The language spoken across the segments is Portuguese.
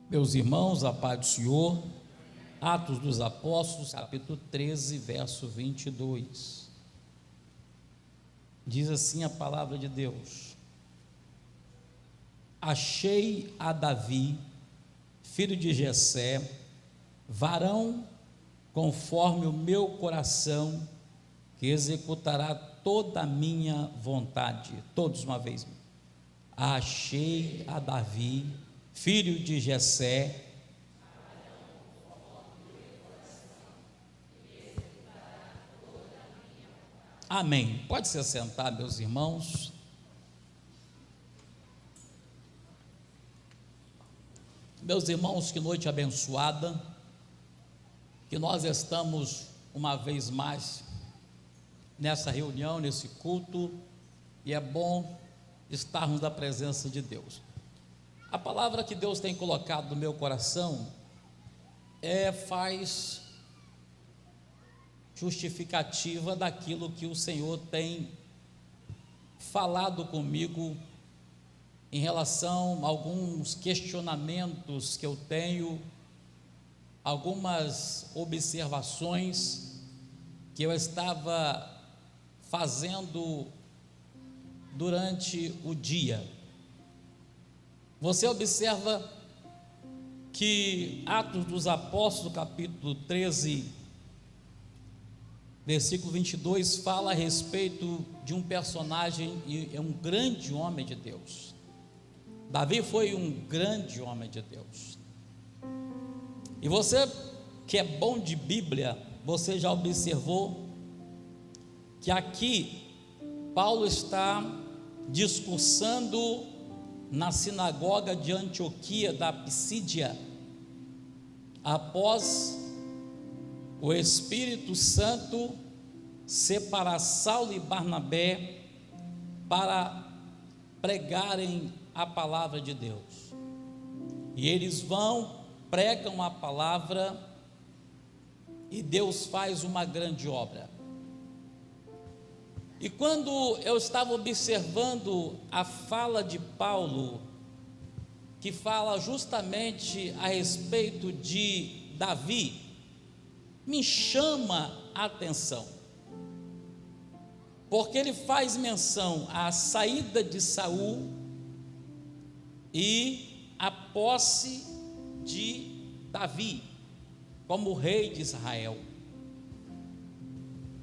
Meus irmãos, a paz do Senhor. Atos dos Apóstolos, capítulo 13, verso 22. Diz assim a palavra de Deus: achei a Davi, filho de Jessé, varão conforme o meu coração, que executará toda a minha vontade. Todos uma vez. Achei a Davi, filho de Jessé, amém. Pode se assentar, meus irmãos. Meus irmãos, que noite abençoada, que nós estamos uma vez mais nessa reunião, nesse culto, e é bom estarmos na presença de Deus. A palavra que Deus tem colocado no meu coração faz justificativa daquilo que o Senhor tem falado comigo em relação a alguns questionamentos que eu tenho, algumas observações que eu estava fazendo durante o dia. Você observa que Atos dos Apóstolos, capítulo 13, versículo 22, fala a respeito de um personagem, e é um grande homem de Deus. Davi foi um grande homem de Deus. E você que é bom de Bíblia, você já observou que aqui Paulo está discursando na sinagoga de Antioquia da Pisídia, após o Espírito Santo separar Saulo e Barnabé para pregarem a palavra de Deus. E eles vão, pregam a palavra, e Deus faz uma grande obra. E quando eu estava observando a fala de Paulo, que fala justamente a respeito de Davi, me chama a atenção, porque ele faz menção à saída de Saul e à posse de Davi como rei de Israel.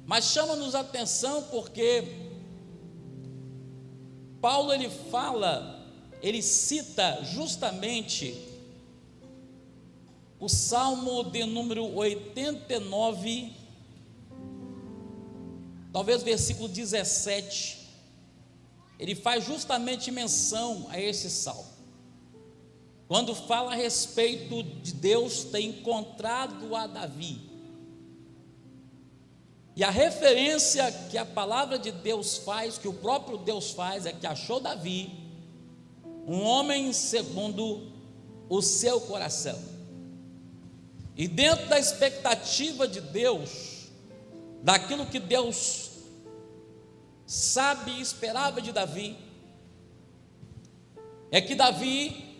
Mas chama-nos a atenção porque Paulo ele cita justamente o Salmo de número 89, talvez versículo 17, ele faz justamente menção a esse salmo, quando fala a respeito de Deus ter encontrado a Davi. E a referência que a palavra de Deus faz, que o próprio Deus faz, é que achou Davi, um homem segundo o seu coração. E dentro da expectativa de Deus, daquilo que Deus sabe e esperava de Davi, é que Davi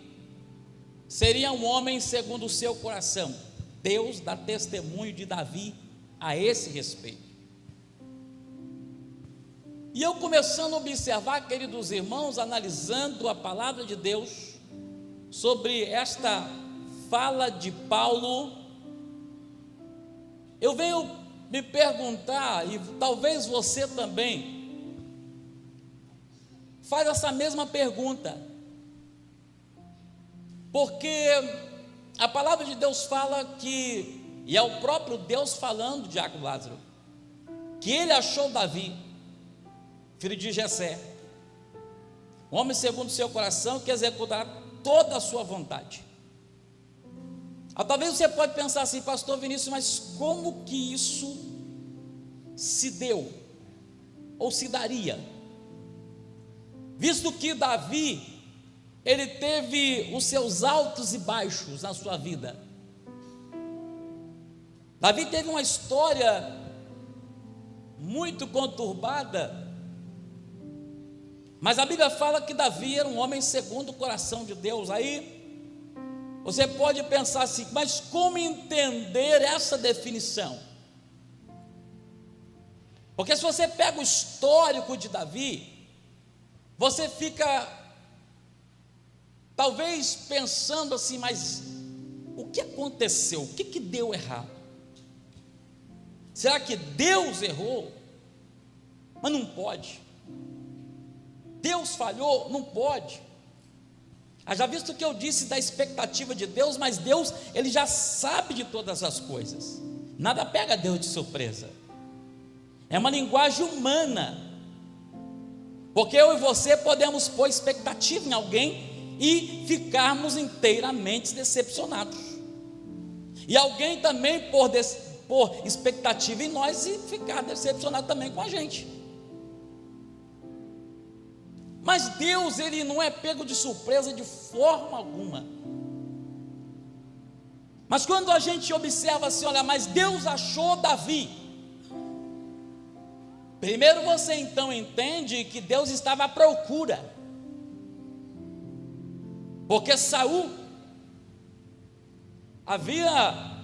seria um homem segundo o seu coração. Deus dá testemunho de Davi a esse respeito. E eu começando a observar, queridos irmãos, analisando a palavra de Deus, sobre esta fala de Paulo, eu venho me perguntar, e talvez você também, faz essa mesma pergunta, porque a palavra de Deus fala que, e é o próprio Deus falando, Diácono Lázaro, que ele achou Davi, filho de Jessé, um homem segundo o seu coração, que executará toda a sua vontade. Talvez você pode pensar assim, pastor Vinícius, mas como que isso se deu, ou se daria, visto que Davi, ele teve os seus altos e baixos na sua vida. Davi teve uma história muito conturbada, mas a Bíblia fala que Davi era um homem segundo o coração de Deus. Aí Você pode pensar assim, mas como entender essa definição? Porque se você pega o histórico de Davi, você fica talvez pensando assim, mas o que aconteceu? O que deu errado? Será que Deus errou? Mas não pode. Deus falhou? Não pode. Já visto que eu disse da expectativa de Deus, mas Deus, Ele já sabe de todas as coisas. Nada pega Deus de surpresa. É uma linguagem humana. Porque eu e você podemos pôr expectativa em alguém e ficarmos inteiramente decepcionados. E alguém também pôr expectativa em nós e ficar decepcionado também com a gente. Mas Deus, Ele não é pego de surpresa de forma alguma. Mas quando a gente observa assim, olha, mas Deus achou Davi. Primeiro você então entende que Deus estava à procura. Porque Saul havia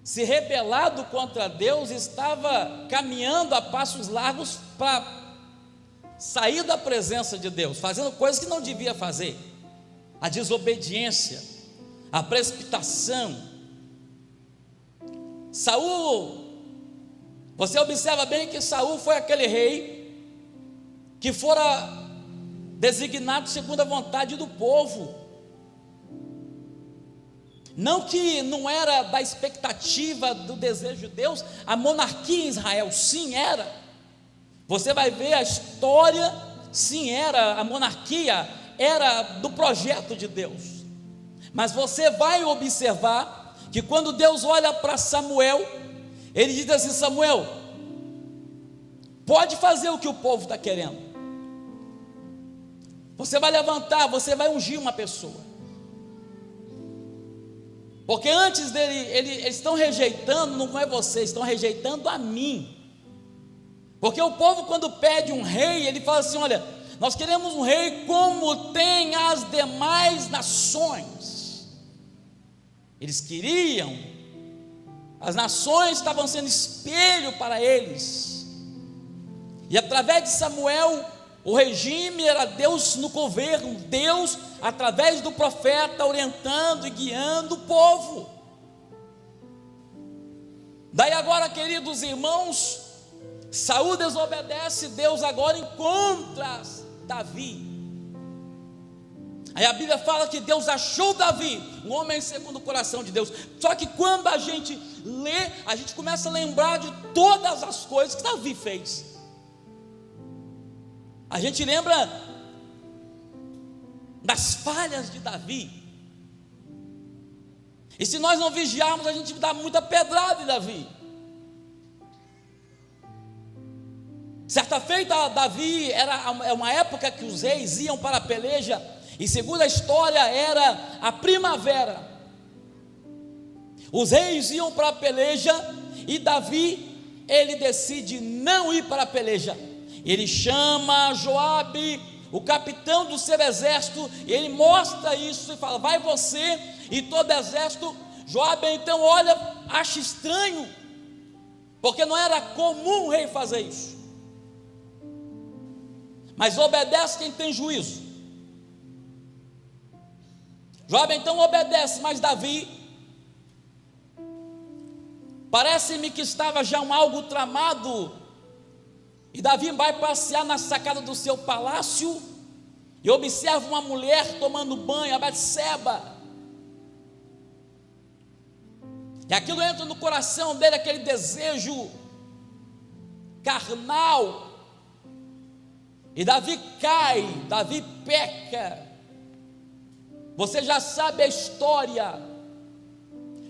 se rebelado contra Deus, estava caminhando a passos largos para sair da presença de Deus, fazendo coisas que não devia fazer, a desobediência, a precipitação. Saul, você observa bem que Saul foi aquele rei que fora designado segundo a vontade do povo. Não que não era da expectativa, do desejo de Deus, a monarquia em Israel, sim era. Você vai ver a história, sim era, a monarquia era do projeto de Deus. Mas você vai observar que quando Deus olha para Samuel, Ele diz assim: Samuel, pode fazer o que o povo está querendo. Você vai levantar, você vai ungir uma pessoa. Porque antes dele, eles estão rejeitando, não é você, estão rejeitando a mim. Porque o povo, quando pede um rei, ele fala assim: olha, nós queremos um rei como tem as demais nações. Eles queriam, as nações estavam sendo espelho para eles. E através de Samuel, o regime era Deus no governo, Deus através do profeta orientando e guiando o povo. Daí agora, queridos irmãos, Saul desobedece, Deus agora encontra Davi. Aí a Bíblia fala que Deus achou Davi, um homem segundo o coração de Deus. Só que quando a gente lê, a gente começa a lembrar de todas as coisas que Davi fez. A gente lembra das falhas de Davi. E se nós não vigiarmos, a gente dá muita pedrada em Davi. Certa feita, Davi era uma época que os reis iam para a peleja, e segundo a história era a primavera. Os reis iam para a peleja e Davi, ele decide não ir para a peleja. Ele chama Joabe, o capitão do seu exército, e ele mostra isso e fala: vai você e todo exército. Joabe então olha, acha estranho, porque não era comum o rei fazer isso. Mas obedece quem tem juízo. Joabe então obedece, mas Davi, parece-me que estava já algo tramado. E Davi vai passear na sacada do seu palácio e observa uma mulher tomando banho, a Betseba. E aquilo entra no coração dele, aquele desejo carnal. E Davi cai, Davi peca. Você já sabe a história.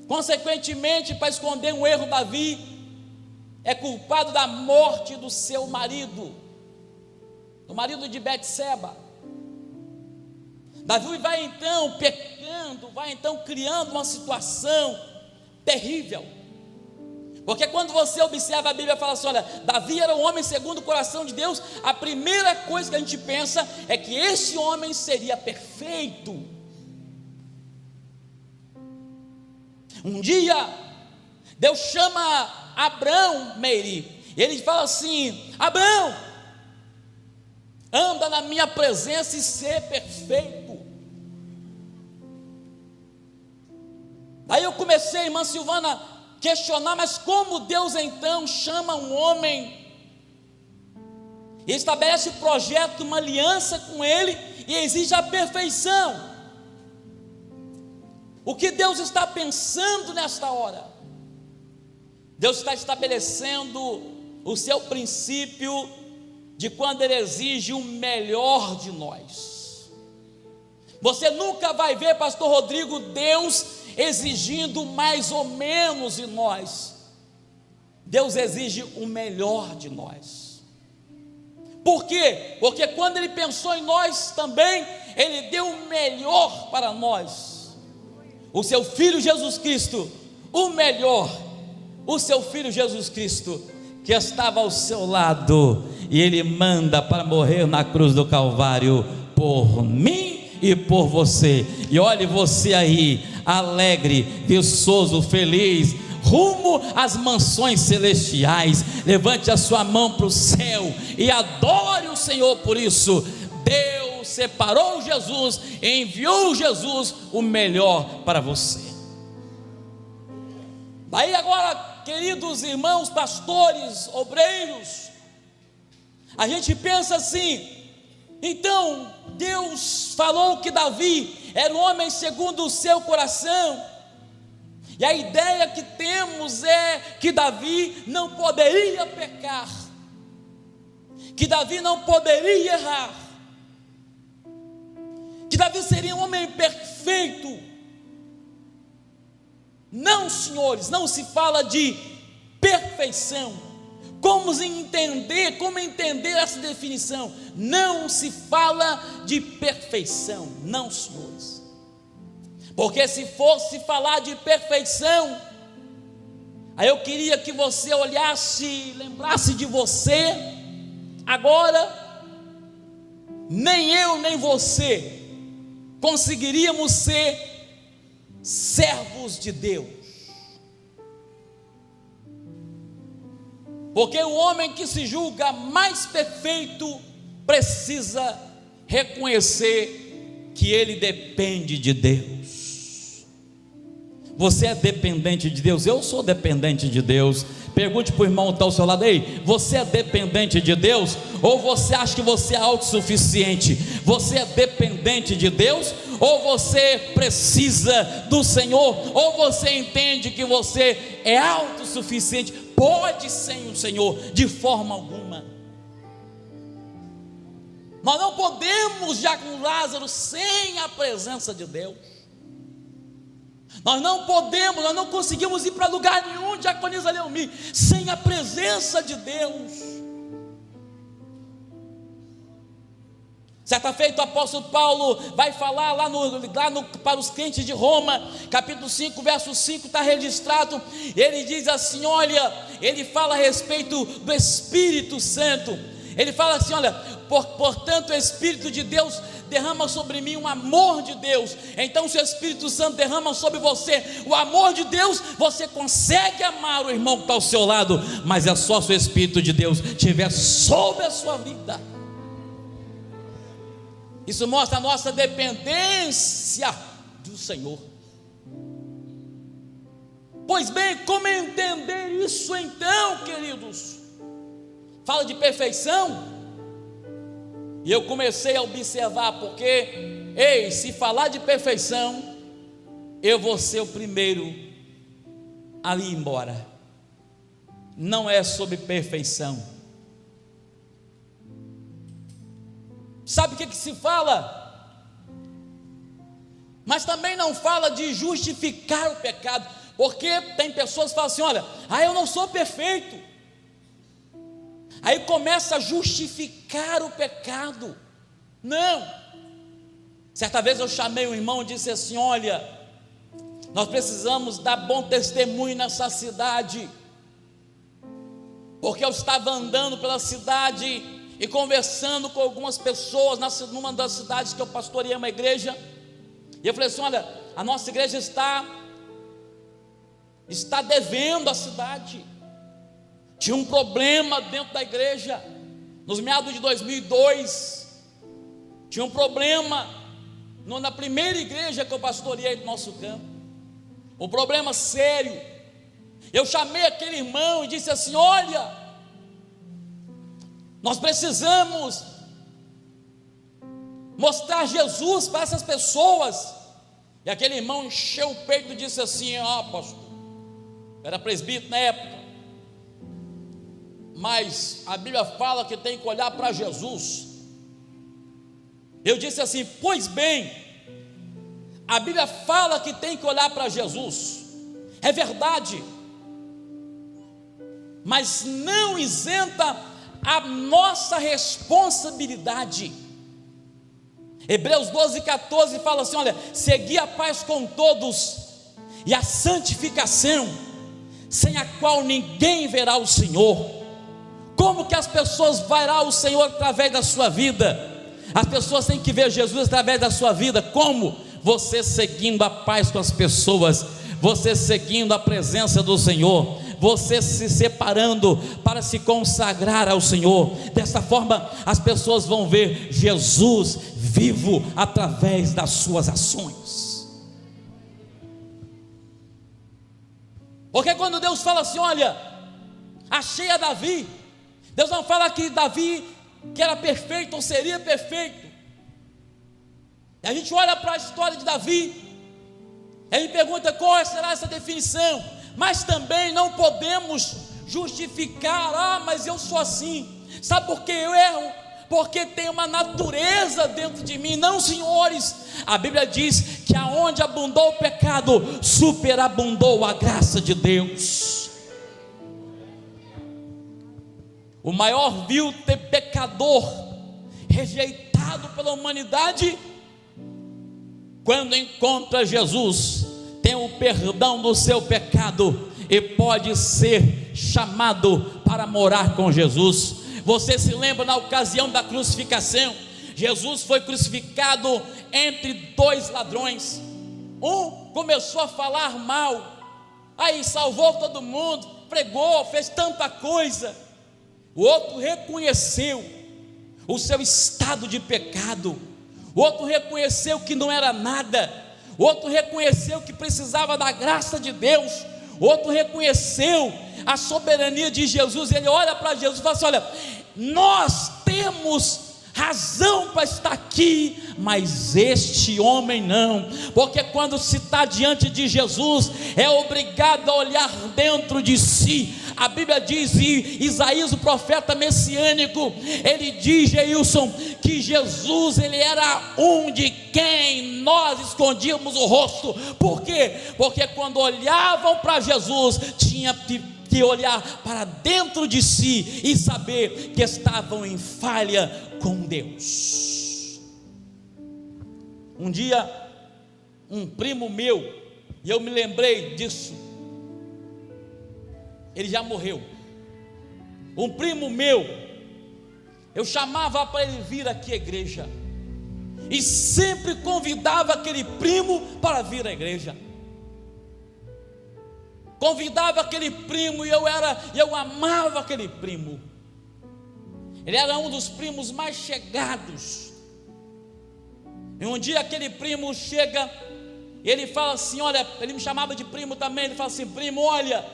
Consequentemente, para esconder um erro, Davi é culpado da morte do seu marido, do marido de Betseba. Davi vai então pecando, vai então criando uma situação terrível. Porque quando você observa a Bíblia, fala assim: olha, Davi era um homem segundo o coração de Deus. A primeira coisa que a gente pensa é que esse homem seria perfeito. Um dia, Deus chama Abrão, Meire, e ele fala assim: Abrão, anda na minha presença e ser perfeito. Aí eu comecei, irmã Silvana, a questionar, mas como Deus então chama um homem e estabelece um projeto, uma aliança com ele e exige a perfeição? O que Deus está pensando nesta hora? Deus está estabelecendo o seu princípio de quando Ele exige o melhor de nós. Você nunca vai ver, pastor Rodrigo, Deus exigindo mais ou menos de nós. Deus exige o melhor de nós. Por quê? Porque quando Ele pensou em nós também, Ele deu o melhor para nós. O seu Filho Jesus Cristo, o melhor, o seu Filho Jesus Cristo, que estava ao seu lado, e Ele manda para morrer na cruz do Calvário, por mim e por você. E olhe você aí, alegre, viçoso, feliz, rumo às mansões celestiais. Levante a sua mão para o céu e adore o Senhor por isso. Deus separou Jesus, enviou Jesus, o melhor para você. Daí agora, queridos irmãos, pastores, obreiros, a gente pensa assim: então Deus falou que Davi era um homem segundo o seu coração, e a ideia que temos é que Davi não poderia pecar, que Davi não poderia errar, que Davi seria um homem perfeito. Não, senhores, não se fala de perfeição. Como entender essa definição? Não se fala de perfeição, não, senhores. Porque se fosse falar de perfeição, aí eu queria que você olhasse, lembrasse de você. Agora, nem eu nem você conseguiríamos ser servos de Deus, porque o homem que se julga mais perfeito precisa reconhecer que ele depende de Deus. Você é dependente de Deus? Eu sou dependente de Deus. Pergunte para o irmão que está ao seu lado: ei, você é dependente de Deus? Ou você acha que você é autossuficiente? Você é dependente de Deus? Ou você precisa do Senhor? Ou você entende que você é autossuficiente? Pode sem o Senhor, de forma alguma. Nós não podemos, já com Lázaro, sem a presença de Deus. Nós não podemos, nós não conseguimos ir para lugar nenhum, diaconisa Leomi, sem a presença de Deus. Certa feita o apóstolo Paulo vai falar para os crentes de Roma, capítulo 5, verso 5, está registrado. Ele diz assim, olha, ele fala a respeito do Espírito Santo. Ele fala assim, olha, portanto o Espírito de Deus derrama sobre mim um amor de Deus. Então se o Espírito Santo derrama sobre você o amor de Deus, você consegue amar o irmão que está ao seu lado, mas é só se o Espírito de Deus estiver sobre a sua vida. Isso mostra a nossa dependência do Senhor. Pois bem, como entender isso então, queridos? Fala de perfeição, e eu comecei a observar, porque, ei, se falar de perfeição, eu vou ser o primeiro a ir embora. Não é sobre perfeição. Sabe o que se fala? Mas também não fala de justificar o pecado, porque tem pessoas que falam assim, olha, eu não sou perfeito. Aí começa a justificar o pecado. Não. Certa vez eu chamei um irmão e disse assim, olha, nós precisamos dar bom testemunho nessa cidade, porque eu estava andando pela cidade e conversando com algumas pessoas numa das cidades que eu pastoreei uma igreja, e eu falei assim, olha, a nossa igreja está está devendo à cidade. Tinha um problema dentro da igreja, nos meados de 2002, tinha um problema na primeira igreja que eu pastoreei do nosso campo, um problema sério. Eu chamei aquele irmão e disse assim: olha, nós precisamos mostrar Jesus para essas pessoas. E aquele irmão encheu o peito e disse assim: pastor, era presbítero na época, mas a Bíblia fala que tem que olhar para Jesus. Eu disse assim: pois bem, a Bíblia fala que tem que olhar para Jesus, é verdade, mas não isenta a nossa responsabilidade. Hebreus 12:14 fala assim: olha, segui a paz com todos e a santificação, sem a qual ninguém verá o Senhor. Como que as pessoas verão o Senhor através da sua vida? As pessoas têm que ver Jesus através da sua vida. Como? Você seguindo a paz com as pessoas, você seguindo a presença do Senhor, você se separando para se consagrar ao Senhor. Dessa forma as pessoas vão ver Jesus vivo através das suas ações. Porque quando Deus fala assim: olha, achei a Davi, Deus não fala que Davi que era perfeito ou seria perfeito. E a gente olha para a história de Davi, ele pergunta qual será essa definição. Mas também não podemos justificar: mas eu sou assim. Sabe por que eu erro? Porque tem uma natureza dentro de mim. Não, senhores, a Bíblia diz que aonde abundou o pecado, superabundou a graça de Deus. O maior vil pecador, rejeitado pela humanidade, quando encontra Jesus, tem o perdão do seu pecado e pode ser chamado para morar com Jesus. Você se lembra na ocasião da crucificação? Jesus foi crucificado entre dois ladrões. Um começou a falar mal, aí salvou todo mundo, pregou, fez tanta coisa. O outro reconheceu o seu estado de pecado. O outro reconheceu que não era nada. O outro reconheceu que precisava da graça de Deus. O outro reconheceu a soberania de Jesus. Ele olha para Jesus e fala assim: olha, nós temos razão para estar aqui, mas este homem não. Porque quando se está diante de Jesus, é obrigado a olhar dentro de si. A Bíblia diz, e Isaías, o profeta messiânico, ele diz, Geilson, que Jesus, ele era um de quem nós escondíamos o rosto. Por quê? Porque quando olhavam para Jesus, tinha que olhar para dentro de si e saber que estavam em falha com Deus. Um dia, um primo meu, e eu me lembrei disso, ele já morreu. Um primo meu, eu chamava para ele vir aqui à igreja, e sempre convidava aquele primo para vir à igreja. Convidava aquele primo e eu amava aquele primo. Ele era um dos primos mais chegados. E um dia aquele primo chega, e ele fala assim: olha, ele me chamava de primo também. Ele fala assim: primo, olha,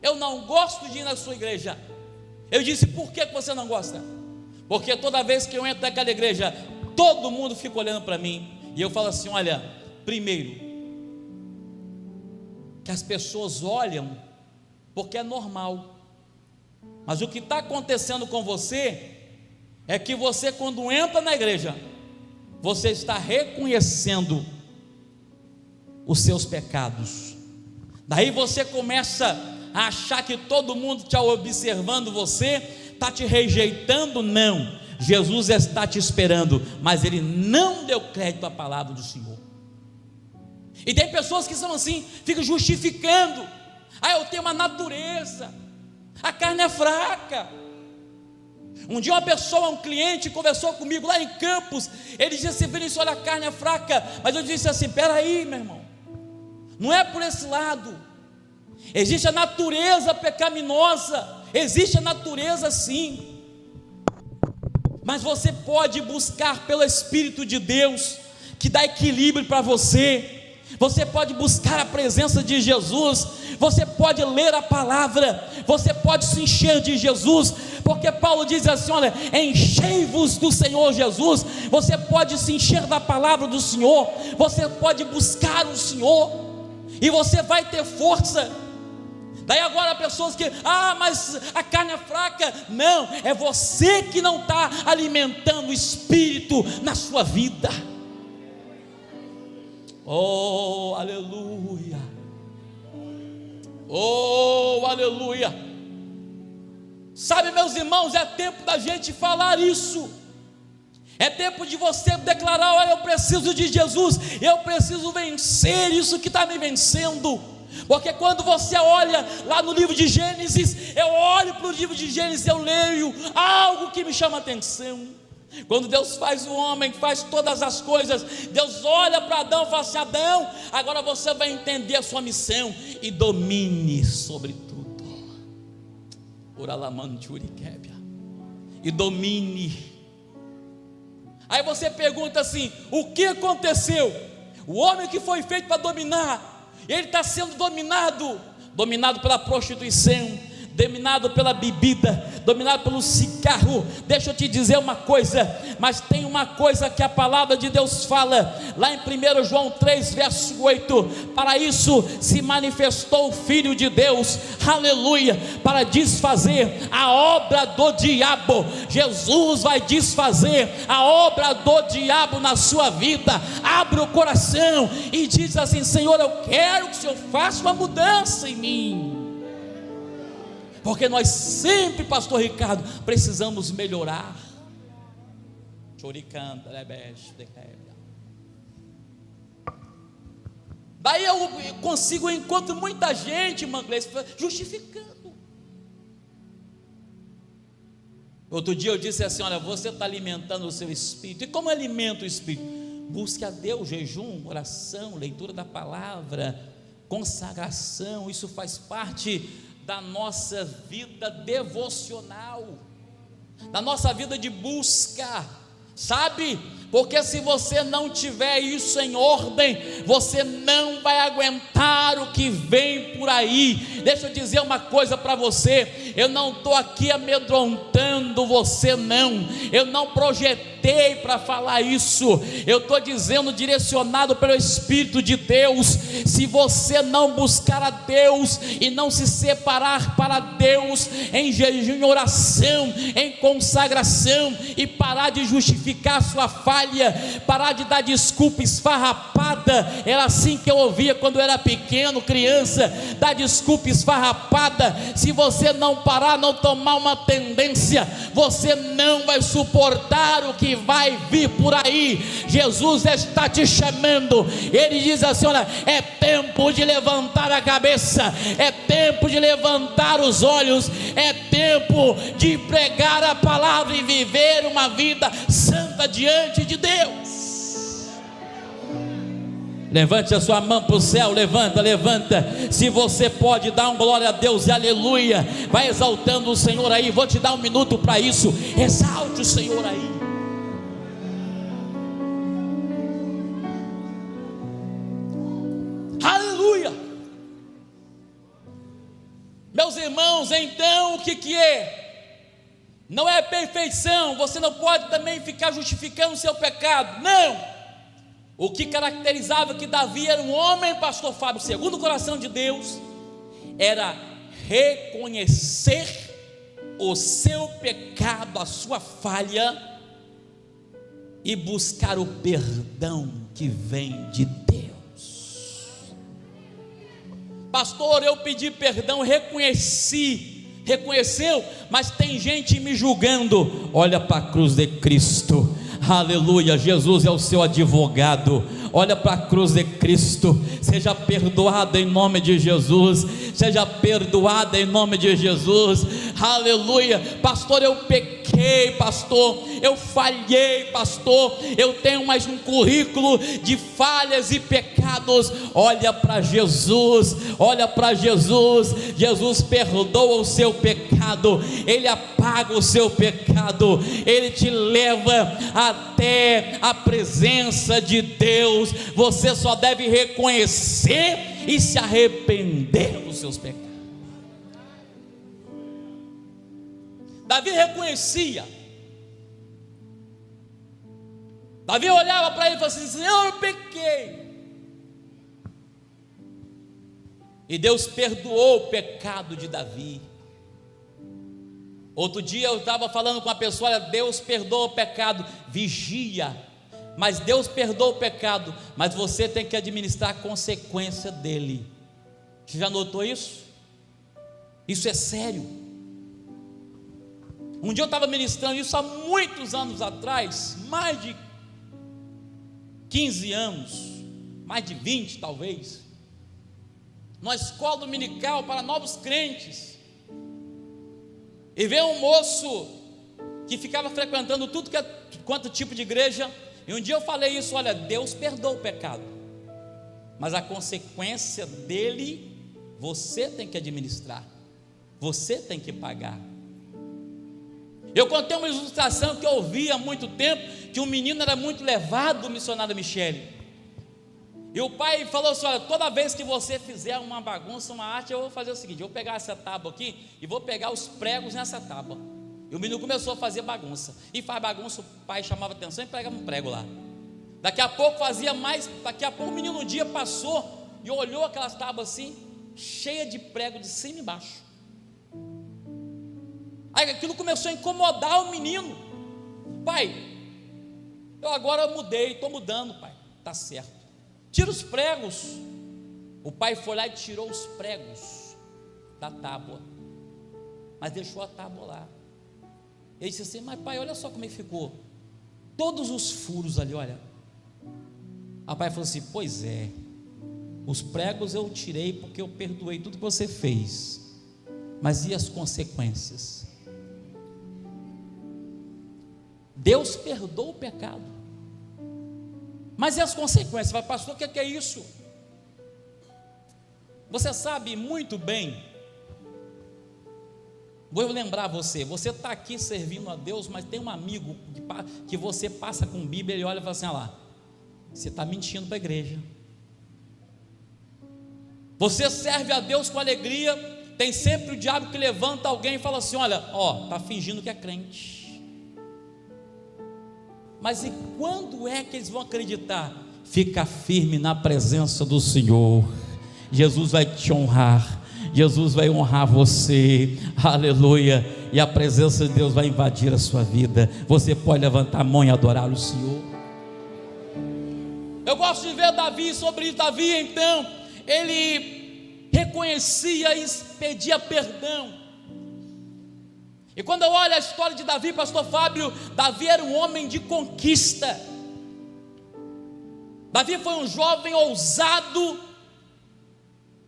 eu não gosto de ir na sua igreja. Eu disse: por que você não gosta? Porque toda vez que eu entro naquela igreja, todo mundo fica olhando para mim. E eu falo assim: olha, primeiro, que as pessoas olham porque é normal, mas o que está acontecendo com você é que você, quando entra na igreja, você está reconhecendo os seus pecados. Daí você começa a achar que todo mundo está observando você, está te rejeitando. Não, Jesus está te esperando, mas ele não deu crédito à palavra do Senhor. E tem pessoas que são assim, ficam justificando: eu tenho uma natureza, a carne é fraca. Um dia uma pessoa, um cliente, conversou comigo lá em Campos. Ele disse assim: Vinícius, olha, a carne é fraca. Mas eu disse assim: peraí, meu irmão, não é por esse lado. Existe a natureza pecaminosa, existe a natureza sim, mas você pode buscar pelo Espírito de Deus, que dá equilíbrio para você. Você pode buscar a presença de Jesus, você pode ler a palavra, você pode se encher de Jesus, porque Paulo diz assim: olha, enchei-vos do Senhor Jesus. Você pode se encher da palavra do Senhor, você pode buscar o Senhor, e você vai ter força. Daí agora pessoas que, mas a carne é fraca. Não, é você que não está alimentando o Espírito na sua vida. Oh, aleluia, oh, aleluia. Sabe, meus irmãos, é tempo da gente falar isso. É tempo de você declarar: olha, eu preciso de Jesus, eu preciso vencer isso que está me vencendo. Porque quando você olha lá no livro de Gênesis, eu olho para o livro de Gênesis, eu leio algo que me chama a atenção. Quando Deus faz o homem, faz todas as coisas, Deus olha para Adão e fala assim: Adão, agora você vai entender a sua missão e domine sobre tudo. E domine. Aí você pergunta assim: o que aconteceu? O homem que foi feito para dominar, ele está sendo dominado pela prostituição, dominado pela bebida, dominado pelo cigarro. Deixa eu te dizer uma coisa, mas tem uma coisa que a palavra de Deus fala, lá em 1 João 3, verso 8, para isso se manifestou o Filho de Deus, aleluia, para desfazer a obra do diabo. Jesus vai desfazer a obra do diabo na sua vida. Abre o coração e diz assim: Senhor, eu quero que o Senhor faça uma mudança em mim. Porque nós sempre, pastor Ricardo, precisamos melhorar. Daí eu encontro muita gente, irmã Gleice, justificando. Outro dia eu disse assim: olha, você está alimentando o seu espírito. E como alimenta o espírito? Busque a Deus, jejum, oração, leitura da palavra, consagração. Isso faz parte da nossa vida devocional, da nossa vida de busca, sabe? Porque se você não tiver isso em ordem, você não vai aguentar o que vem por aí. Deixa eu dizer uma coisa para você: eu não estou aqui amedrontando você, não. Eu não projetei para falar isso. Eu estou dizendo, direcionado pelo Espírito de Deus: se você não buscar a Deus e não se separar para Deus em jejum, em oração, em consagração, e parar de justificar a sua falha, parar de dar desculpa esfarrapada. Era assim que eu ouvia quando eu era pequeno, criança: dar desculpa esfarrapada. Se você não parar, não tomar uma tendência, você não vai suportar o que vai vir por aí. Jesus está te chamando. Ele diz assim: olha, é tempo de levantar a cabeça, é tempo de levantar os olhos, é tempo de pregar a palavra e viver uma vida santa diante de Deus. Levante a sua mão para o céu, levanta. Se você pode dar um glória a Deus e aleluia, vai exaltando o Senhor aí. Vou te dar um minuto para isso. Exalte o Senhor aí. Aleluia. Meus irmãos, então o que é? Não é perfeição. Você não pode também ficar justificando o seu pecado, não. O que caracterizava que Davi era um homem, pastor Fábio, segundo o coração de Deus, era reconhecer o seu pecado, a sua falha, e buscar o perdão que vem de Deus. Pastor, eu pedi perdão, reconheceu, mas tem gente me julgando. Olha para a cruz de Cristo, aleluia. Jesus é o seu advogado. Olha para a cruz de Cristo. Seja perdoado em nome de Jesus. Seja perdoada em nome de Jesus. Aleluia. Pastor, eu pequei. errei, pastor, eu falhei, pastor, eu tenho mais um currículo de falhas e pecados. Olha para Jesus, olha para Jesus. Jesus perdoa o seu pecado, Ele apaga o seu pecado, Ele te leva até a presença de Deus. Você só deve reconhecer e se arrepender dos seus pecados. Davi reconhecia. Davi olhava para ele e falava assim: Senhor, eu pequei. E Deus perdoou o pecado de Davi. Outro dia eu estava falando com uma pessoa: olha, Deus perdoa o pecado, vigia, mas Deus perdoa o pecado, mas você tem que administrar a consequência dele. Você já notou isso? Isso é sério. Um dia eu estava ministrando isso há muitos anos atrás, mais de 15 anos, mais de 20 talvez, numa escola dominical para novos crentes, e veio um moço que ficava frequentando tudo quanto tipo de igreja, e um dia eu falei isso: olha, Deus perdoa o pecado, mas a consequência dele você tem que administrar, você tem que pagar. Eu contei uma ilustração que eu ouvi há muito tempo, que um menino era muito levado do missionário Michele, e o pai falou assim: olha, toda vez que você fizer uma bagunça, uma arte, eu vou fazer o seguinte, eu vou pegar essa tábua aqui e vou pegar os pregos nessa tábua. E o menino começou a fazer bagunça, e faz bagunça, o pai chamava atenção e pregava um prego lá. Daqui a pouco fazia mais, daqui a pouco o menino um dia passou e olhou aquelas tábuas assim, cheia de prego de cima e embaixo. Aí aquilo começou a incomodar o menino. Pai, eu agora mudei, estou mudando, pai. Está certo, tira os pregos. O pai foi lá e tirou os pregos da tábua, mas deixou a tábua lá. Ele disse assim: mas pai, olha só como é que ficou, todos os furos ali, olha. O pai falou assim: pois é, os pregos eu tirei porque eu perdoei tudo que você fez, mas e as consequências? Deus perdoa o pecado, mas e as consequências? Vai, pastor, o que é isso? Você sabe muito bem. Vou lembrar você está aqui servindo a Deus, mas tem um amigo que você passa com Bíblia, ele olha e fala assim: olha lá, você está mentindo para a igreja. Você serve a Deus com alegria, tem sempre o diabo que levanta alguém e fala assim: olha, está fingindo que é crente. Mas e quando é que eles vão acreditar? Fica firme na presença do Senhor, Jesus vai te honrar, Jesus vai honrar você, aleluia, e a presença de Deus vai invadir a sua vida. Você pode levantar a mão e adorar o Senhor. Eu gosto de ver Davi, sobre isso. Davi, então, ele reconhecia e pedia perdão. E quando eu olho a história de Davi, pastor Fábio, Davi era um homem de conquista. Davi foi um jovem ousado.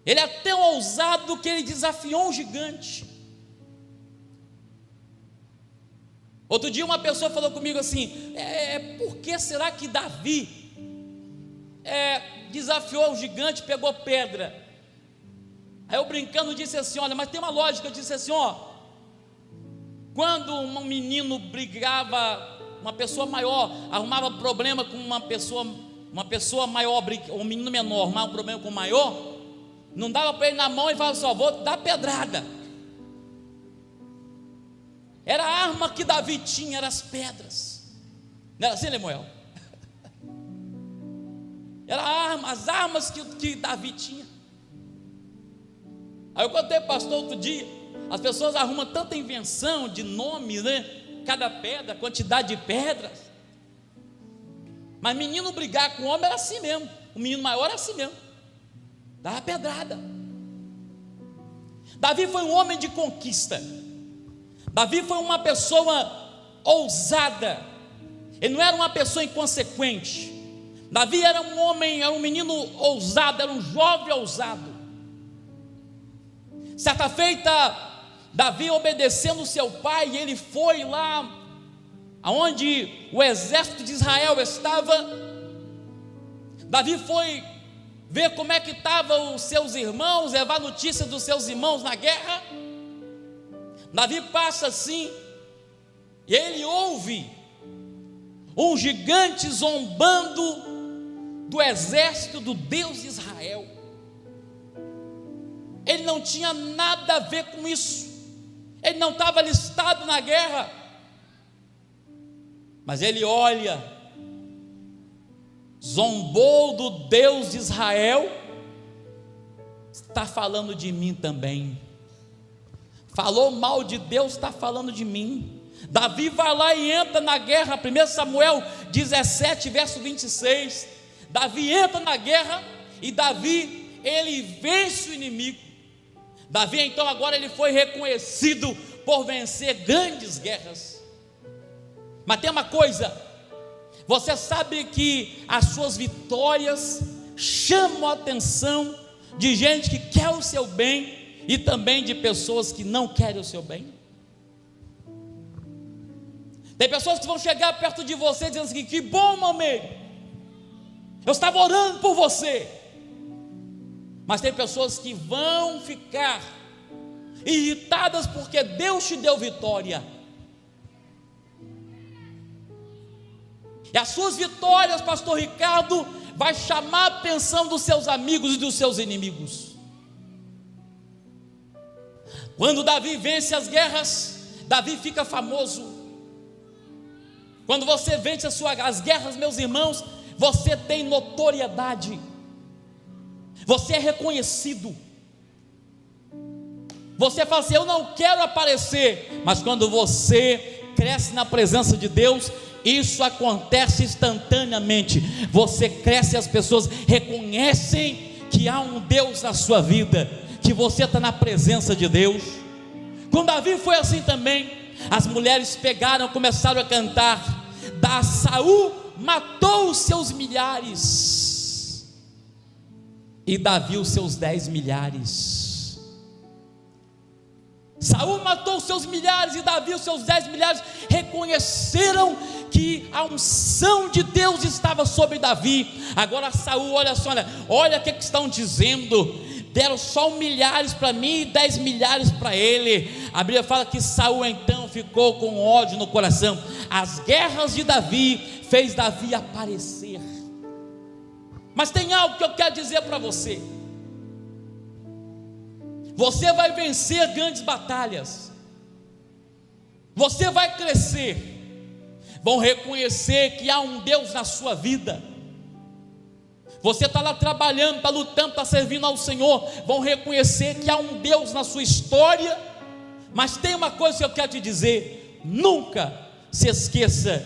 Ele é tão ousado que ele desafiou um gigante. Outro dia uma pessoa falou comigo assim: por que será que Davi desafiou o gigante, pegou pedra? Aí eu brincando disse assim: olha, mas tem uma lógica. Eu disse assim: quando um menino brigava, uma pessoa maior arrumava problema com uma pessoa maior, um menino menor arrumava um problema com o maior, não dava para ele na mão e falava: só vou dar pedrada. Era a arma que Davi tinha, eram as pedras. Não era assim, Lemuel? Era as armas que Davi tinha. Aí eu contei para o pastor outro dia: as pessoas arrumam tanta invenção de nomes, né? Cada pedra, quantidade de pedras. Mas menino brigar com homem era assim mesmo. O menino maior era assim mesmo, dava pedrada. Davi foi um homem de conquista. Davi foi uma pessoa ousada. Ele não era uma pessoa inconsequente. Davi era um homem, era um menino ousado, era um jovem ousado. Certa feita, Davi, obedecendo seu pai, ele foi lá aonde o exército de Israel estava. Davi foi ver como é que estavam os seus irmãos, levar notícia dos seus irmãos na guerra. Davi passa assim, e ele ouve um gigante zombando do exército do Deus de Israel. Ele não tinha nada a ver com isso, ele não estava alistado na guerra, mas ele olha, zombou do Deus de Israel, está falando de mim também, falou mal de Deus, está falando de mim. Davi vai lá e entra na guerra. 1 Samuel 17, verso 26, Davi entra na guerra, e Davi, ele vence o inimigo. Davi então agora ele foi reconhecido por vencer grandes guerras. Mas tem uma coisa, você sabe que as suas vitórias chamam a atenção de gente que quer o seu bem, e também de pessoas que não querem o seu bem. Tem pessoas que vão chegar perto de você dizendo assim: que bom, meu amigo, eu estava orando por você. Mas tem pessoas que vão ficar irritadas porque Deus te deu vitória. E as suas vitórias, pastor Ricardo, vai chamar a atenção dos seus amigos e dos seus inimigos. Quando Davi vence as guerras, Davi fica famoso. Quando você vence as guerras, meus irmãos, você tem notoriedade, você é reconhecido. Você fala assim: eu não quero aparecer. Mas quando você cresce na presença de Deus, isso acontece instantaneamente. Você cresce e as pessoas reconhecem que há um Deus na sua vida, que você está na presença de Deus. Com Davi foi assim também. As mulheres pegaram, começaram a cantar: Saul matou os seus milhares, e Davi os seus 10 milhares. Saul matou os seus milhares, e Davi os seus 10 milhares. Reconheceram que a unção de Deus estava sobre Davi. Agora Saul, olha só, olha o que estão dizendo: deram só 1 milhares para mim e 10 milhares para ele. A Bíblia fala que Saul então ficou com ódio no coração. As guerras de Davi fez Davi aparecer. Mas tem algo que eu quero dizer para você: você vai vencer grandes batalhas, você vai crescer. Vão reconhecer que há um Deus na sua vida. Você está lá trabalhando, está lutando, está servindo ao Senhor. Vão reconhecer que há um Deus na sua história. Mas tem uma coisa que eu quero te dizer: nunca se esqueça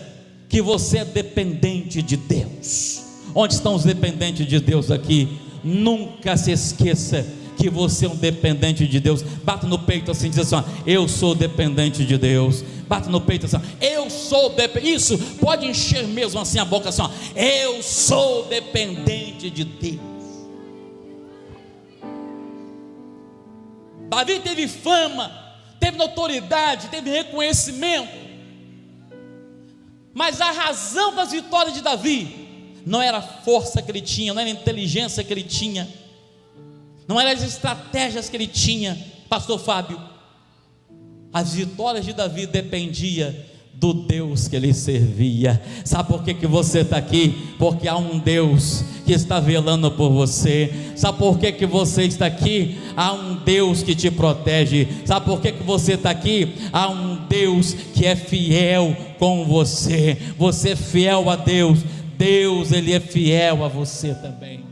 que você é dependente de Deus. Onde estão os dependentes de Deus aqui? Nunca se esqueça que você é um dependente de Deus. Bata no peito assim, diz assim: ó, eu sou dependente de Deus. Bata no peito assim: ó, eu sou dependente. Isso, pode encher mesmo assim a boca assim: ó, eu sou dependente de Deus. Davi teve fama, teve notoriedade, teve reconhecimento, mas a razão das vitórias de Davi não era a força que ele tinha, não era a inteligência que ele tinha, não eram as estratégias que ele tinha, pastor Fábio. As vitórias de Davi dependiam do Deus que ele servia. Sabe por que você está aqui? Porque há um Deus que está velando por você. Sabe por que você está aqui? Há um Deus que te protege. Sabe por que você está aqui? Há um Deus que é fiel com você. Você é fiel a Deus, Deus ele é fiel a você também.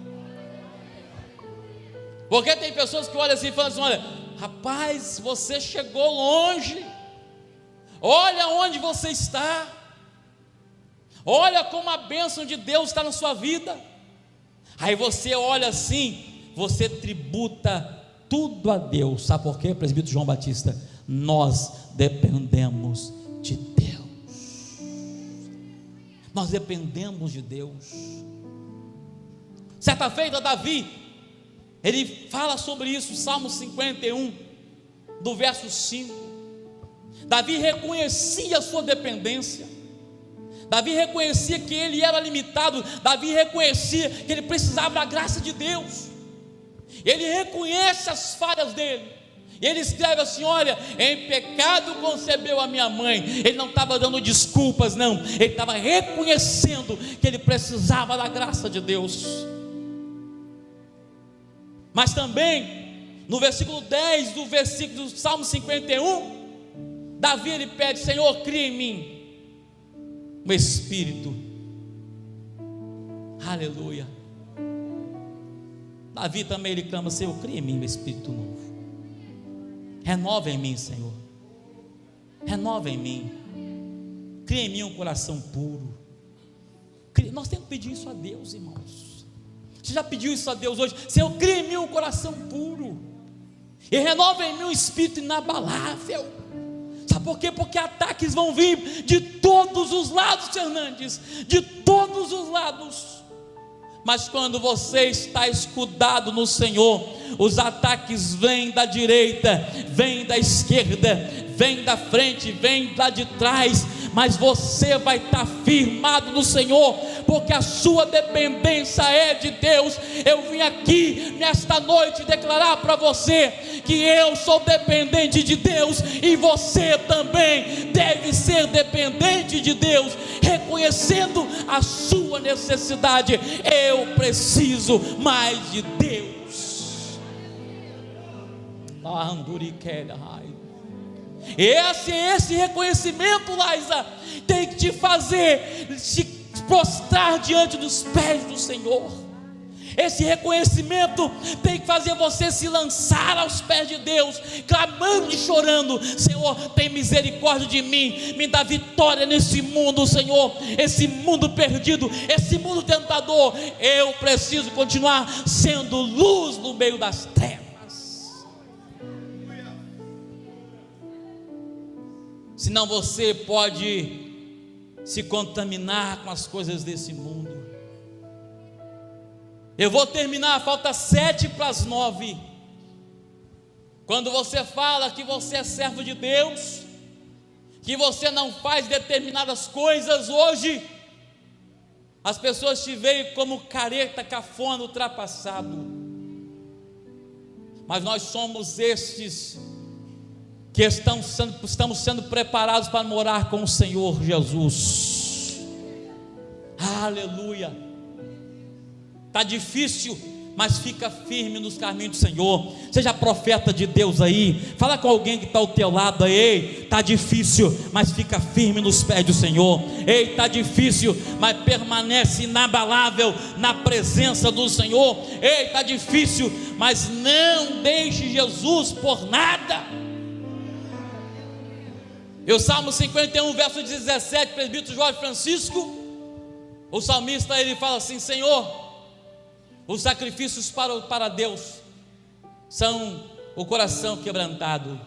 Porque tem pessoas que olham assim e falam assim: olha, rapaz, você chegou longe, olha onde você está, olha como a bênção de Deus está na sua vida. Aí você olha assim, você tributa tudo a Deus. Sabe por quê, presbítero João Batista? Nós dependemos de Deus. Nós dependemos de Deus. Certa feita Davi, ele fala sobre isso, Salmo 51, do verso 5. Davi reconhecia a sua dependência. Davi reconhecia que ele era limitado. Davi reconhecia que ele precisava da graça de Deus. Ele reconhece as falhas dele. E ele escreve assim: olha, em pecado concebeu a minha mãe. Ele não estava dando desculpas, não. Ele estava reconhecendo que ele precisava da graça de Deus. Mas também, no versículo 10 do versículo do Salmo 51, Davi ele pede: Senhor, cria em mim um espírito. Aleluia. Davi também ele clama: Senhor, cria em mim um espírito novo. Renova em mim, Senhor. Renova em mim. Cria em mim um coração puro. Nós temos que pedir isso a Deus, irmãos. Você já pediu isso a Deus hoje? Senhor, cria em mim um coração puro. E renova em mim um espírito inabalável. Sabe por quê? Porque ataques vão vir de todos os lados, Fernandes. De todos os lados. Mas quando você está escudado no Senhor, os ataques vêm da direita, vêm da esquerda, vêm da frente, vêm lá de trás, mas você vai estar firmado no Senhor, porque a sua dependência é de Deus. Eu vim aqui nesta noite declarar para você que eu sou dependente de Deus, e você também deve ser dependente de Deus, reconhecendo a sua necessidade. Eu preciso mais de Deus. Esse reconhecimento, Laísa, tem que te fazer se prostrar diante dos pés do Senhor. Esse reconhecimento tem que fazer você se lançar aos pés de Deus, clamando e chorando: Senhor, tem misericórdia de mim, me dá vitória nesse mundo, Senhor, esse mundo perdido, esse mundo tentador. Eu preciso continuar sendo luz no meio das trevas. Senão você pode se contaminar com as coisas desse mundo. Eu vou terminar, falta 7:09. Quando você fala que você é servo de Deus, que você não faz determinadas coisas hoje, as pessoas te veem como careta, cafona, ultrapassado. Mas nós somos estes que estamos sendo preparados para morar com o Senhor Jesus. Aleluia. Está difícil, mas fica firme nos caminhos do Senhor. Seja profeta de Deus aí. Fala com alguém que está ao teu lado aí: ei, está difícil, mas fica firme nos pés do Senhor. Ei, está difícil, mas permanece inabalável na presença do Senhor. Ei, está difícil, mas não deixe Jesus por nada. E o Salmo 51, verso 17, presbítero Jorge Francisco, o salmista ele fala assim: Senhor, os sacrifícios para Deus são o coração quebrantado.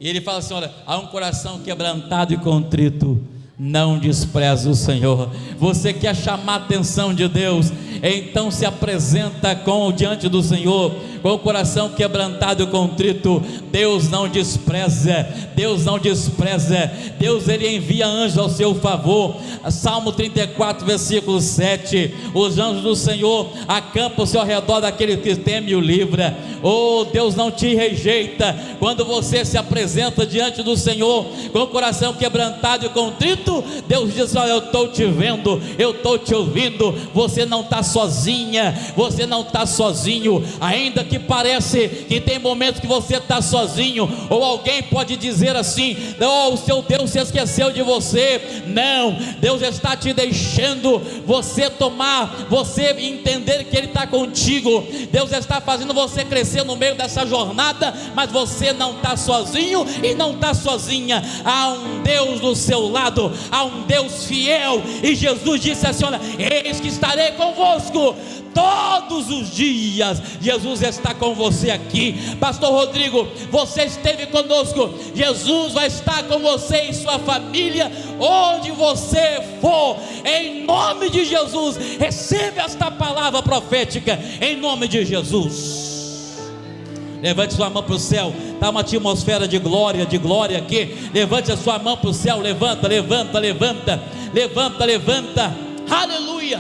E ele fala assim: olha, há um coração quebrantado e contrito, não despreza o Senhor. Você quer chamar a atenção de Deus? Então se apresenta diante do Senhor com o coração quebrantado e contrito. Deus não despreza. Deus não despreza. Deus ele envia anjos ao seu favor. Salmo 34 versículo 7: os anjos do Senhor acampam-se ao redor daquele que teme e o livra. Oh, Deus não te rejeita quando você se apresenta diante do Senhor com o coração quebrantado e contrito. Deus diz: olha, eu estou te vendo, eu estou te ouvindo. Você não está sozinha, você não está sozinho. Ainda que pareça que tem momentos que você está sozinho, ou alguém pode dizer assim: oh, o seu Deus se esqueceu de você. Não, Deus está te deixando você entender que Ele está contigo. Deus está fazendo você crescer no meio dessa jornada, mas você não está sozinho e não está sozinha. Há um Deus do seu lado, há um Deus fiel, e Jesus disse assim: olha, eis que estarei convosco todos os dias. Jesus está com você aqui. Pastor Rodrigo, você esteve conosco. Jesus vai estar com você e sua família, onde você for, em nome de Jesus. Receba esta palavra profética, em nome de Jesus. Levante sua mão para o céu. Está uma atmosfera de glória aqui. Levante a sua mão para o céu. Levanta, levanta, levanta. Levanta, levanta. Aleluia.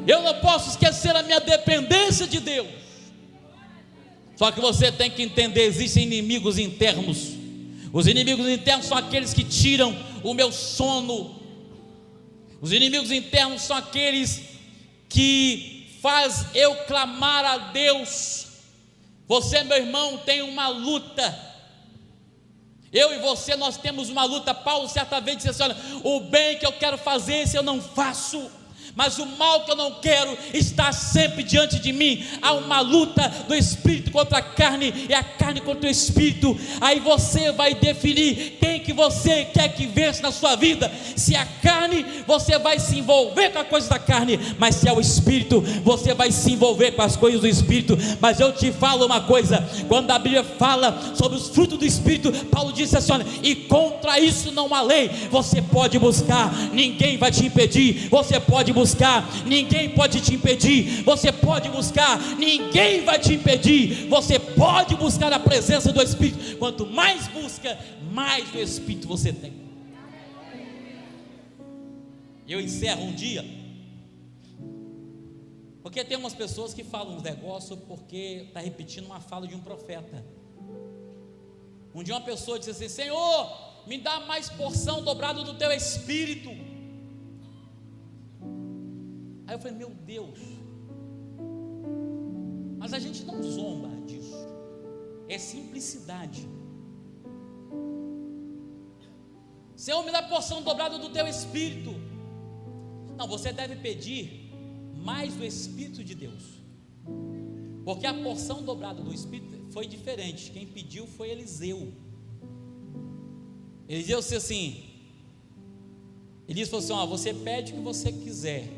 Eu não posso esquecer a minha dependência de Deus. Só que você tem que entender: existem inimigos internos. Os inimigos internos são aqueles que tiram o meu sono. Os inimigos internos são aqueles que faz eu clamar a Deus. Você, meu irmão, tem uma luta. Eu e você, nós temos uma luta. Paulo certa vez disse assim: olha, o bem que eu quero fazer, esse eu não faço, mas o mal que eu não quero está sempre diante de mim. Há uma luta do espírito contra a carne e a carne contra o espírito. Aí você vai definir quem que você quer que vença na sua vida. Se é a carne, você vai se envolver com a coisa da carne, mas se é o espírito, você vai se envolver com as coisas do espírito. Mas eu te falo uma coisa: quando a Bíblia fala sobre os frutos do espírito, Paulo disse assim: olha, e contra isso não há lei. Você pode buscar, ninguém vai te impedir. Você pode buscar, ninguém pode te impedir. Você pode buscar, ninguém vai te impedir. Você pode buscar a presença do Espírito. Quanto mais busca, mais do Espírito você tem. Eu encerro um dia, porque tem umas pessoas que falam uns negócios porque está repetindo uma fala de um profeta. Um dia uma pessoa disse assim: Senhor, me dá mais porção dobrada do teu Espírito. Aí eu falei: meu Deus. Mas a gente não zomba disso. É simplicidade. Senhor, me dá porção dobrada do teu Espírito. Não, você deve pedir mais do Espírito de Deus, porque a porção dobrada do Espírito foi diferente. Quem pediu foi Eliseu. Eliseu disse assim, ele disse assim: ó, você pede o que você quiser.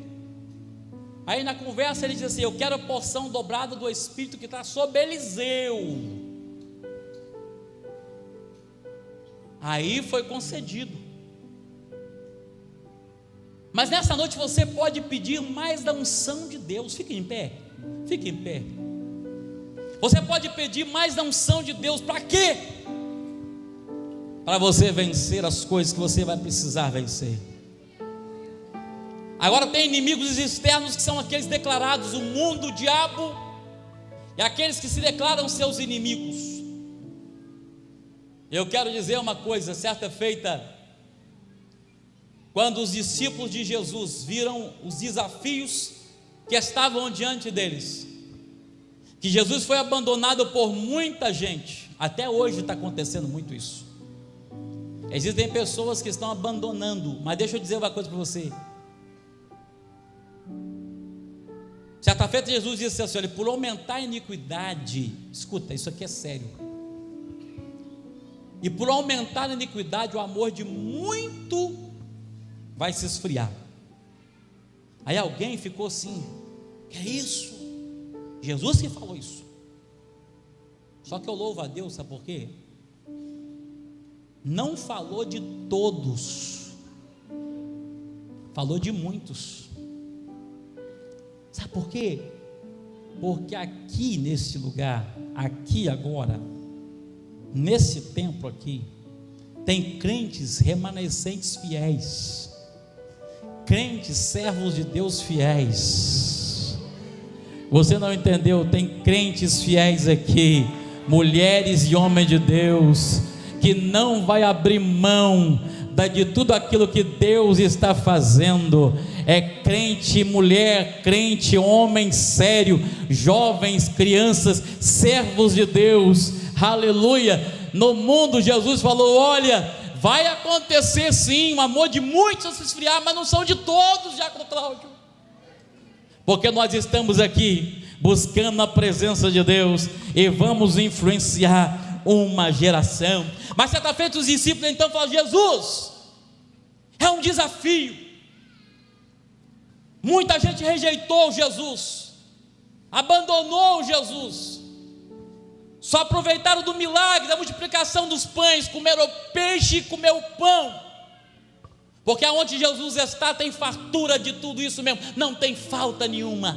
Aí na conversa ele diz assim: eu quero a porção dobrada do Espírito que está sobre Eliseu. Aí foi concedido. Mas nessa noite você pode pedir mais da unção de Deus. Fique em pé, fique em pé. Você pode pedir mais da unção de Deus. Para quê? Para você vencer as coisas que você vai precisar vencer. Agora tem inimigos externos que são aqueles declarados, o mundo, o diabo, e aqueles que se declaram seus inimigos. Eu quero dizer uma coisa: certa feita, quando os discípulos de Jesus viram os desafios que estavam diante deles, que Jesus foi abandonado por muita gente, até hoje está acontecendo muito isso. Existem pessoas que estão abandonando, mas deixa eu dizer uma coisa para você. Certa feita Jesus disse assim: olha, por aumentar a iniquidade, escuta, isso aqui é sério, e por aumentar a iniquidade, o amor de muito vai se esfriar. Aí alguém ficou assim: que é isso? Jesus que falou isso. Só que eu louvo a Deus, sabe por quê? Não falou de todos, falou de muitos. Sabe por quê? Porque aqui nesse lugar, aqui agora, nesse templo aqui, tem crentes remanescentes fiéis, crentes servos de Deus fiéis. Você não entendeu? Tem crentes fiéis aqui, mulheres e homens de Deus, que não vai abrir mão de tudo aquilo que Deus está fazendo. É crente, mulher, crente, homem sério, jovens, crianças, servos de Deus, aleluia. No mundo Jesus falou: olha, vai acontecer sim, o amor de muitos vai se esfriar, mas não são de todos, Diácono Cláudio, porque nós estamos aqui buscando a presença de Deus e vamos influenciar uma geração. Mas certa feita os discípulos então falaram: Jesus, é um desafio. Muita gente rejeitou Jesus, abandonou Jesus, só aproveitaram do milagre, da multiplicação dos pães, comeram peixe e comeram pão, porque aonde Jesus está tem fartura de tudo isso mesmo, não tem falta nenhuma.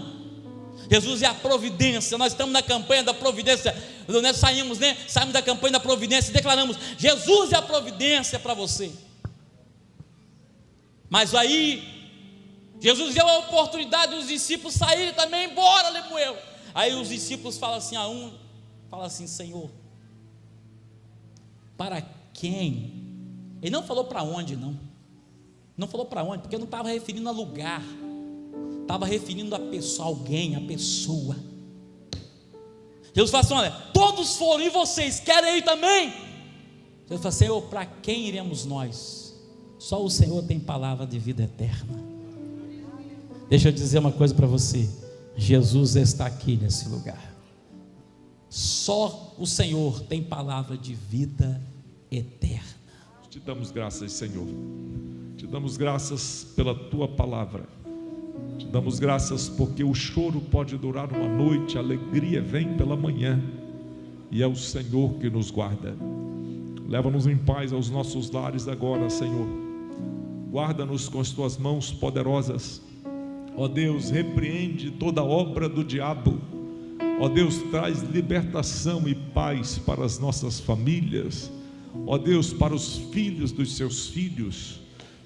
Jesus é a providência. Nós estamos na campanha da providência. Nós saímos da campanha da providência e declaramos: Jesus é a providência para você. Mas aí Jesus deu a oportunidade dos discípulos saírem também embora, Lemuel. Aí os discípulos falam assim a um, fala assim: Senhor, para quem? Ele não falou para onde, não falou para onde, porque não estava referindo a lugar, estava referindo a pessoa, alguém, a pessoa. Jesus fala assim: olha, todos foram e vocês querem ir também? Jesus fala: Senhor, para quem iremos nós? Só o Senhor tem palavra de vida eterna. Deixa eu dizer uma coisa para você: Jesus está aqui nesse lugar. Só o Senhor tem palavra de vida eterna. Te damos graças, Senhor. Te damos graças pela tua palavra. Te damos graças porque o choro pode durar uma noite, a alegria vem pela manhã, e é o Senhor que nos guarda. Leva-nos em paz aos nossos lares agora, Senhor. Guarda-nos com as tuas mãos poderosas. Ó Deus, repreende toda obra do diabo. Ó Deus, traz libertação e paz para as nossas famílias. Ó Deus, para os filhos dos seus filhos.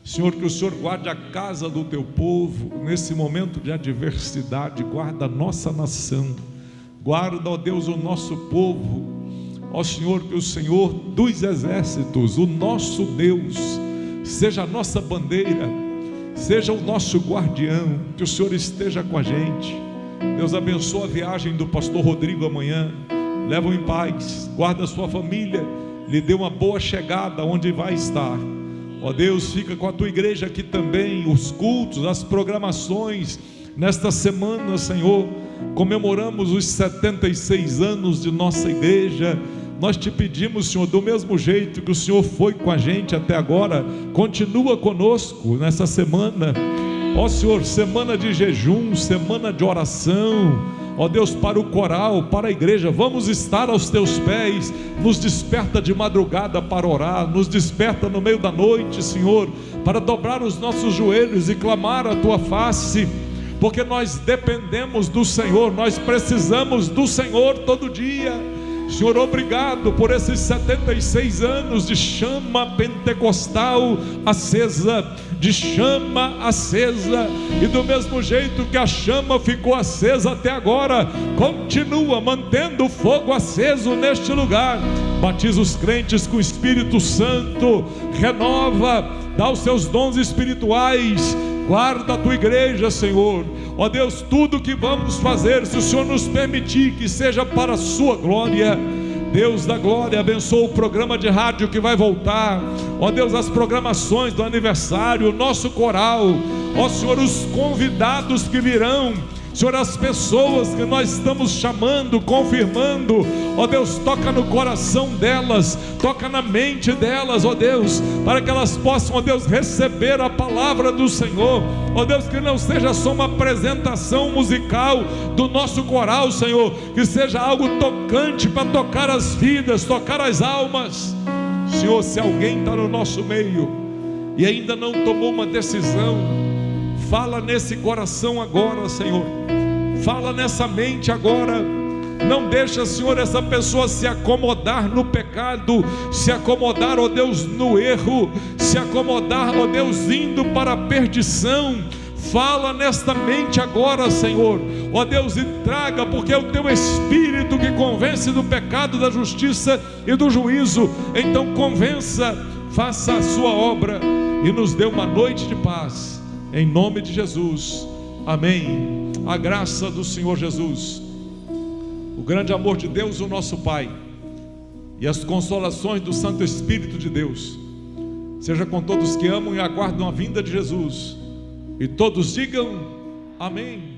Senhor, que o Senhor guarde a casa do teu povo nesse momento de adversidade. Guarda a nossa nação. Guarda, ó Deus, o nosso povo. Ó Senhor, que o Senhor dos exércitos, o nosso Deus, seja a nossa bandeira, seja o nosso guardião. Que o Senhor esteja com a gente. Deus abençoa a viagem do pastor Rodrigo amanhã. Leva-o em paz, guarda a sua família, lhe dê uma boa chegada onde vai estar. Ó Deus, fica com a tua igreja aqui também, os cultos, as programações. Nesta semana, Senhor, comemoramos os 76 anos de nossa igreja. Nós te pedimos, Senhor, do mesmo jeito que o Senhor foi com a gente até agora, continua conosco nessa semana. Ó Senhor, semana de jejum, semana de oração. Ó Deus, para o coral, para a igreja, vamos estar aos teus pés. Nos desperta de madrugada para orar, nos desperta no meio da noite, Senhor, para dobrar os nossos joelhos e clamar a tua face, porque nós dependemos do Senhor, nós precisamos do Senhor todo dia. Senhor, obrigado por esses 76 anos de chama pentecostal acesa, de chama acesa, e do mesmo jeito que a chama ficou acesa até agora, continua mantendo o fogo aceso neste lugar. Batiza os crentes com o Espírito Santo, renova, dá os seus dons espirituais. Guarda a tua igreja, Senhor. Ó Deus, tudo que vamos fazer, se o Senhor nos permitir, que seja para a sua glória. Deus da glória, abençoa o programa de rádio que vai voltar. Ó Deus, as programações do aniversário, o nosso coral. Ó Senhor, os convidados que virão. Senhor, as pessoas que nós estamos chamando, confirmando, ó Deus, toca no coração delas, toca na mente delas, ó Deus, para que elas possam, ó Deus, receber a palavra do Senhor. Ó Deus, que não seja só uma apresentação musical do nosso coral, Senhor, que seja algo tocante para tocar as vidas, tocar as almas. Senhor, se alguém está no nosso meio e ainda não tomou uma decisão, fala nesse coração agora, Senhor. Fala nessa mente agora. Não deixa, Senhor, essa pessoa se acomodar no pecado, se acomodar, ó Deus, no erro, se acomodar, ó Deus, indo para a perdição. Fala nesta mente agora, Senhor, ó Deus, e traga, porque é o teu Espírito que convence do pecado, da justiça e do juízo. Então convença, faça a sua obra e nos dê uma noite de paz, em nome de Jesus, amém. A graça do Senhor Jesus, o grande amor de Deus, o nosso Pai, e as consolações do Santo Espírito de Deus, seja com todos que amam e aguardam a vinda de Jesus, e todos digam amém.